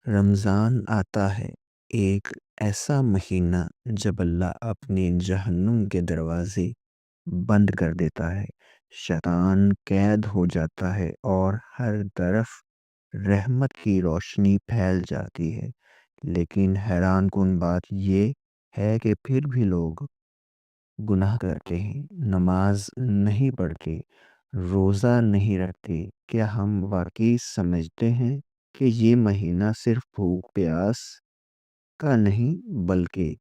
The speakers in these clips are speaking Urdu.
رمضان آتا ہے، ایک ایسا مہینہ جب اللہ اپنے جہنم کے دروازے بند کر دیتا ہے، شیطان قید ہو جاتا ہے اور ہر طرف رحمت کی روشنی پھیل جاتی ہے۔ لیکن حیران کن بات یہ ہے کہ پھر بھی لوگ گناہ کرتے ہیں، نماز نہیں پڑھتے، روزہ نہیں رکھتے۔ کیا ہم واقعی سمجھتے ہیں کہ یہ مہینہ صرف بھوک پیاس کا نہیں بلکہ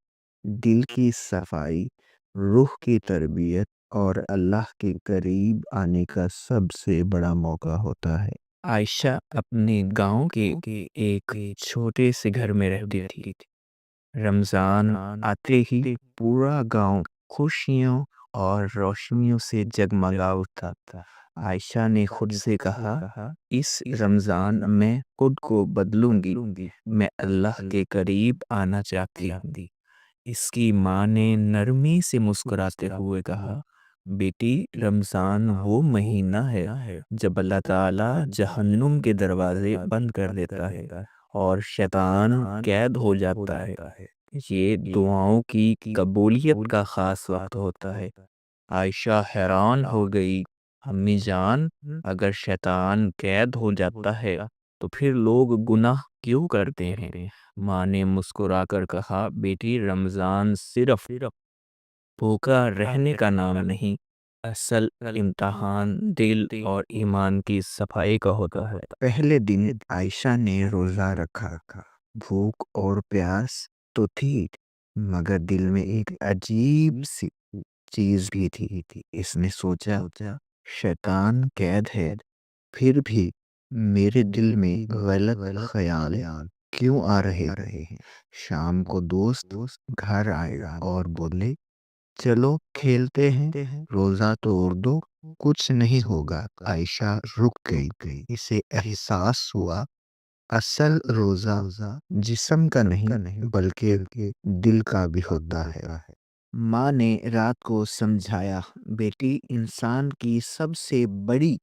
دل کی صفائی، روح کی تربیت اور اللہ کے قریب آنے کا سب سے بڑا موقع ہوتا ہے؟ عائشہ اپنے گاؤں کے ایک چھوٹے سے گھر میں رہتی تھی۔ رمضان آتے ہی پورا گاؤں خوشیوں اور روشنیوں سے جگمگا اٹھتا تھا۔ عائشہ نے خود سے کہا، اس رمضان میں خود کو بدلوں گی، میں اللہ کے قریب آنا چاہتی ہوں۔ اس کی ماں نے نرمی سے مسکراتے ہوئے کہا، بیٹی، رمضان وہ مہینہ ہے جب اللہ تعالیٰ جہنم کے دروازے بند کر دیتا ہے اور شیطان قید ہو جاتا ہے۔ یہ دعاؤں کی قبولیت کا خاص وقت ہوتا ہے۔ عائشہ حیران ہو گئی، امی جان، اگر شیطان قید ہو جاتا ہے تو پھر لوگ گناہ کیوں کرتے ہیں؟ ماں نے مسکرا کر کہا، بیٹی، رمضان صرف بھوکا رہنے کا نام نہیں، اصل امتحان دل اور ایمان کی صفائی کا ہوتا ہے۔ پہلے دن عائشہ نے روزہ رکھا، بھوک اور پیاس تو تھی مگر دل میں ایک عجیب سی چیز بھی تھی۔ اس نے سوچا، شیطان قید ہے، پھر بھی میرے دل میں غلط خیال کیوں آ رہے ہیں؟ شام کو دوست گھر آئے گا اور بولے، چلو کھیلتے ہیں، روزہ توڑ دو، کچھ نہیں ہوگا۔ عائشہ رک گئی، اسے احساس ہوا اصل روزہ جسم کا نہیں بلکہ دل کا بھی ہوتا ہے۔ ماں نے رات کو سمجھایا، بیٹی، انسان کی سب سے بڑی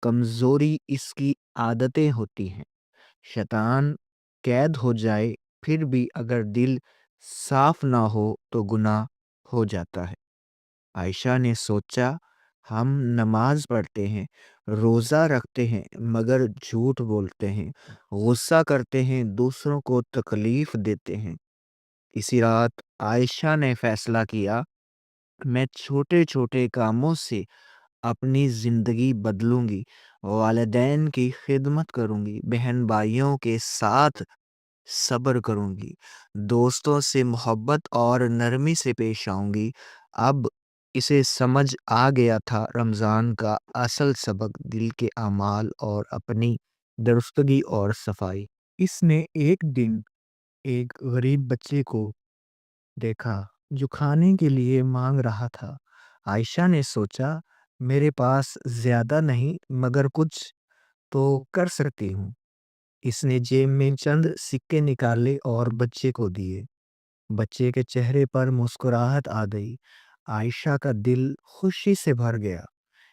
کمزوری اس کی عادتیں ہوتی ہیں۔ شیطان قید ہو جائے پھر بھی اگر دل صاف نہ ہو تو گناہ ہو جاتا ہے۔ عائشہ نے سوچا، ہم نماز پڑھتے ہیں، روزہ رکھتے ہیں مگر جھوٹ بولتے ہیں، غصہ کرتے ہیں، دوسروں کو تکلیف دیتے ہیں۔ اسی رات عائشہ نے فیصلہ کیا، میں چھوٹے چھوٹے کاموں سے اپنی زندگی بدلوں گی، والدین کی خدمت کروں گی، بہن بھائیوں کے ساتھ صبر کروں گی، دوستوں سے محبت اور نرمی سے پیش آؤں گی۔ اب اسے سمجھ آ گیا تھا، رمضان کا اصل سبق دل کے اعمال اور اپنی درستگی اور صفائی۔ اس نے ایک دن ایک غریب بچے کو دیکھا جو کھانے کے لیے مانگ رہا تھا۔ عائشہ نے سوچا، میرے پاس زیادہ نہیں مگر کچھ تو کر سکتی ہوں۔ اس نے جیب میں چند سکے نکالے اور بچے کو دیے۔ بچے کے چہرے پر مسکراہٹ آ گئی۔ عائشہ کا دل خوشی سے بھر گیا۔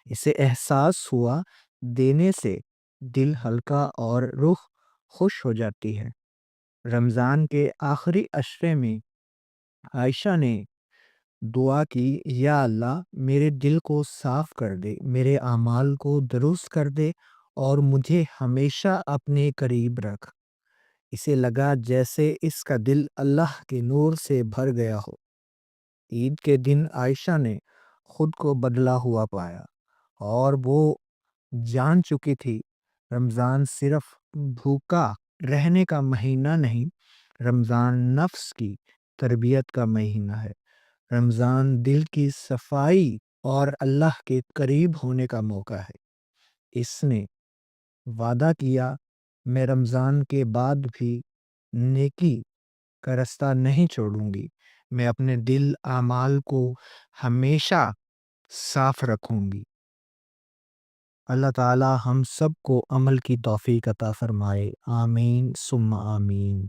اسے احساس ہوا دینے سے دل ہلکا اور روح خوش ہو جاتی ہے۔ رمضان کے آخری عشرے میں عائشہ نے دعا کی، یا اللہ، میرے دل کو صاف کر دے، میرے اعمال کو درست کر دے اور مجھے ہمیشہ اپنے قریب رکھ۔ اسے لگا جیسے اس کا دل اللہ کے نور سے بھر گیا ہو۔ عید کے دن عائشہ نے خود کو بدلا ہوا پایا اور وہ جان چکی تھی، رمضان صرف بھوکا رہنے کا مہینہ نہیں، رمضان نفس کی تربیت کا مہینہ ہے، رمضان دل کی صفائی اور اللہ کے قریب ہونے کا موقع ہے۔ اس نے وعدہ کیا، میں رمضان کے بعد بھی نیکی کا راستہ نہیں چھوڑوں گی، میں اپنے دل اعمال کو ہمیشہ صاف رکھوں گی۔ اللہ تعالی ہم سب کو عمل کی توفیق عطا فرمائے، آمین ثم آمین۔